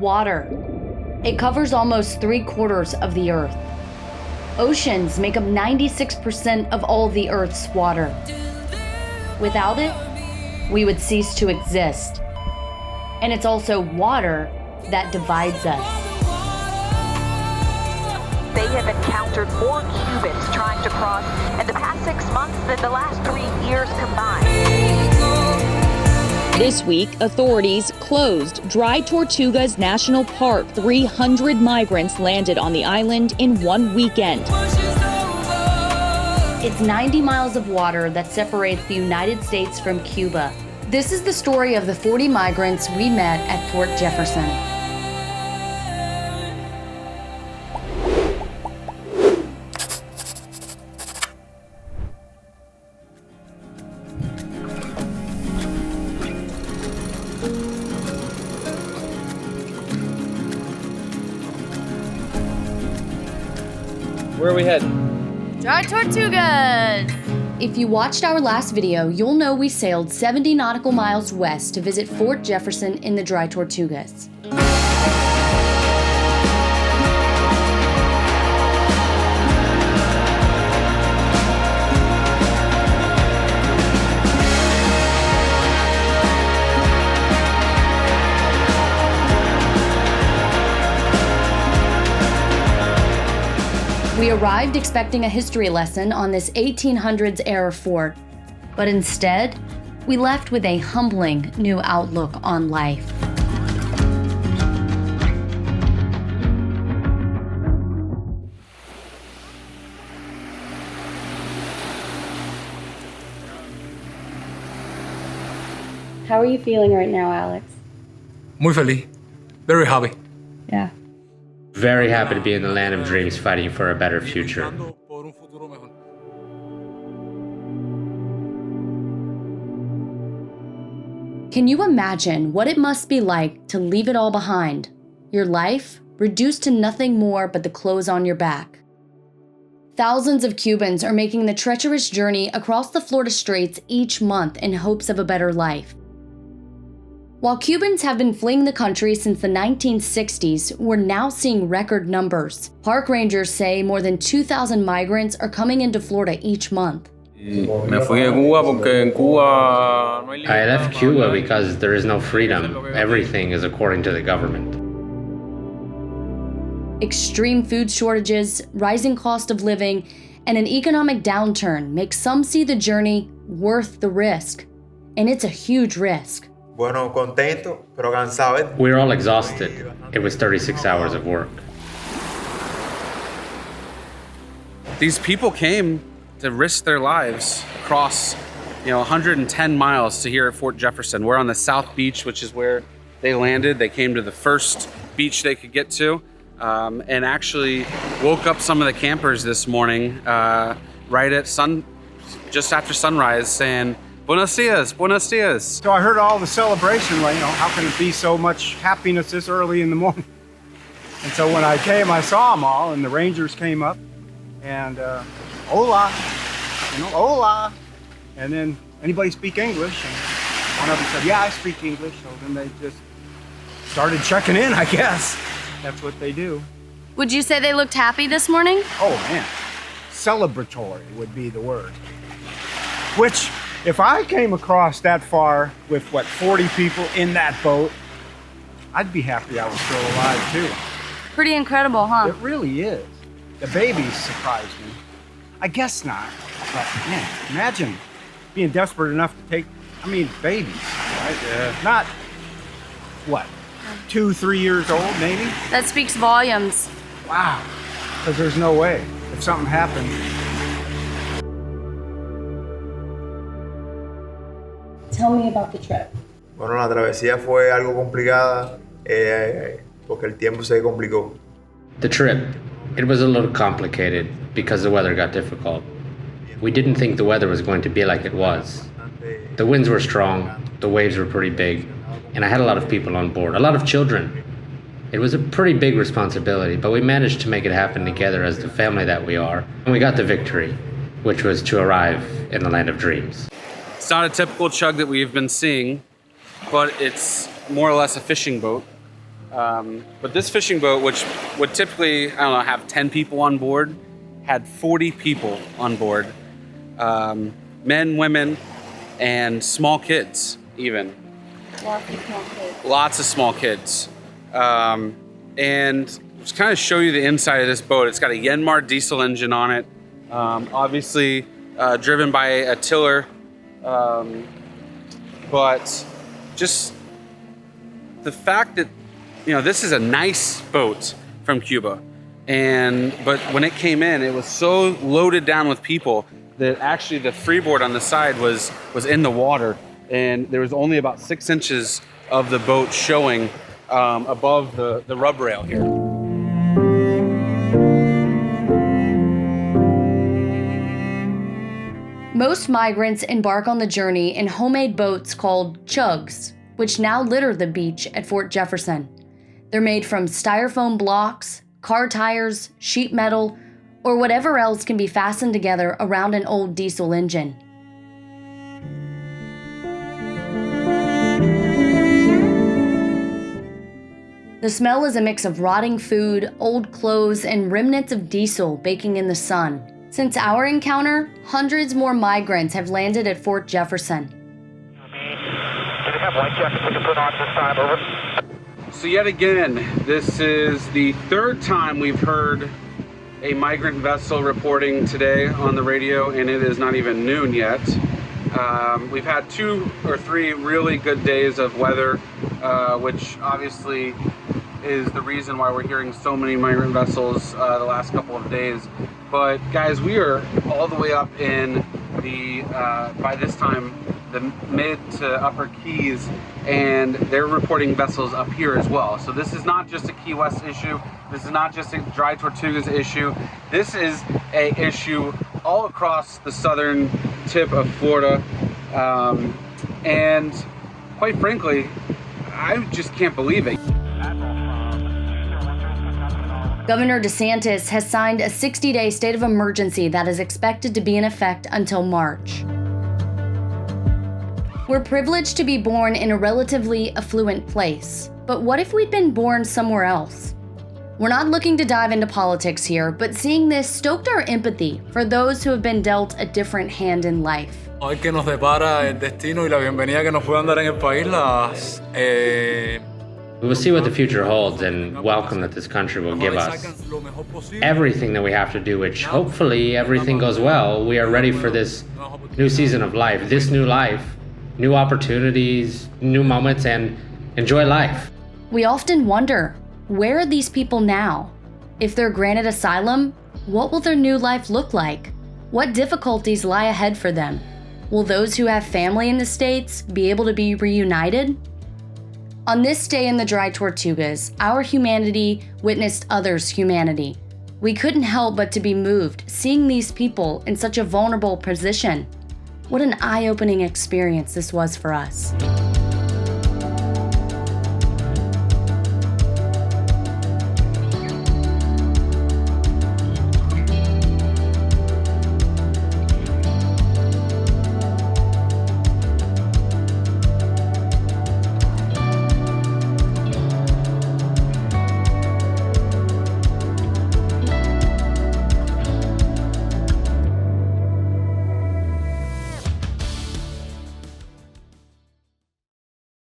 Water. It covers almost 3/4 of the Earth. Oceans make up 96% of all the Earth's water. Without it, we would cease to exist. And it's also water that divides us. They have encountered more Cubans trying to cross in the past 6 months than the last 3 years combined. This week, authorities closed Dry Tortugas National Park. 300 migrants landed on the island in one weekend. It's 90 miles of water that separates the United States from Cuba. This is the story of the 40 migrants we met at Fort Jefferson. Where are we heading? Dry Tortugas! If you watched our last video, you'll know we sailed 70 nautical miles west to visit Fort Jefferson in the Dry Tortugas. We arrived expecting a history lesson on this 1800s era fort, but instead, we left with a humbling new outlook on life. How are you feeling right now, Alex? Muy feliz. Very happy. Yeah. Very happy to be in the land of dreams, fighting for a better future. Can you imagine what it must be like to leave it all behind? Your life reduced to nothing more but the clothes on your back. Thousands of Cubans are making the treacherous journey across the Florida Straits each month in hopes of a better life. While Cubans have been fleeing the country since the 1960s, we're now seeing record numbers. Park rangers say more than 2,000 migrants are coming into Florida each month. I left Cuba because there is no freedom. Everything is according to the government. Extreme food shortages, rising cost of living, and an economic downturn make some see the journey worth the risk. And it's a huge risk. Bueno, contento, pero cansado. We're all exhausted. It was 36 hours of work. These people came to risk their lives across, 110 miles to here at Fort Jefferson. We're on the South Beach, which is where they landed. They came to the first beach they could get to, and actually woke up some of the campers this morning, right at just after sunrise, saying, Buenos dias, buenos dias. So I heard all the celebration, how can it be so much happiness this early in the morning? And so when I came, I saw them all, and the Rangers came up, and hola, hola. And then, anybody speak English? And one of them said, yeah, I speak English. So then they just started checking in, I guess. That's what they do. Would you say they looked happy this morning? Oh man, celebratory would be the word. Which, if I came across that far with, 40 people in that boat, I'd be happy I was still alive too. Pretty incredible, huh? It really is. The babies surprised me. I guess not, but man, imagine being desperate enough to take, babies, right? Yeah. Not, 2-3 years old maybe? That speaks volumes. Wow, because there's no way. If something happened, Tell me about the trip. Bueno, la travesía fue algo complicada porque el tiempo se complicó. The trip, it was a little complicated because the weather got difficult. We didn't think the weather was going to be like it was. The winds were strong, the waves were pretty big, and I had a lot of people on board, a lot of children. It was a pretty big responsibility, but we managed to make it happen together as the family that we are. And we got the victory, which was to arrive in the land of dreams. It's not a typical chug that we've been seeing, but it's more or less a fishing boat. But this fishing boat, which would typically, I don't know, have 10 people on board, had 40 people on board. Men, women, and small kids, even. Lots of small kids. And just kind of show you the inside of this boat. It's got a Yanmar diesel engine on it. Obviously driven by a tiller. But just the fact that, this is a nice boat from Cuba. But when it came in, it was so loaded down with people that actually the freeboard on the side was in the water, and there was only about 6 inches of the boat showing above the rub rail here. Most migrants embark on the journey in homemade boats called chugs, which now litter the beach at Fort Jefferson. They're made from styrofoam blocks, car tires, sheet metal, or whatever else can be fastened together around an old diesel engine. The smell is a mix of rotting food, old clothes, and remnants of diesel baking in the sun. Since our encounter, hundreds more migrants have landed at Fort Jefferson. So yet again, this is the third time we've heard a migrant vessel reporting today on the radio, and it is not even noon yet. We've had 2 or 3 really good days of weather, which obviously is the reason why we're hearing so many migrant vessels the last couple of days. But guys, we are all the way up in the, by this time, the mid to upper Keys, and they're reporting vessels up here as well. So this is not just a Key West issue. This is not just a Dry Tortugas issue. This is a issue all across the southern tip of Florida. And quite frankly, I just can't believe it. Governor DeSantis has signed a 60-day state of emergency that is expected to be in effect until March. We're privileged to be born in a relatively affluent place, but what if we'd been born somewhere else? We're not looking to dive into politics here, but seeing this stoked our empathy for those who have been dealt a different hand in life. Hoy que nos depara el destino y la bienvenida que nos puedan dar en el país, We will see what the future holds and welcome that this country will give us. Everything that we have to do, which hopefully everything goes well, we are ready for this new season of life, this new life, new opportunities, new moments, and enjoy life. We often wonder, where are these people now? If they're granted asylum, what will their new life look like? What difficulties lie ahead for them? Will those who have family in the States be able to be reunited? On this day in the Dry Tortugas, our humanity witnessed others' humanity. We couldn't help but to be moved seeing these people in such a vulnerable position. What an eye-opening experience this was for us.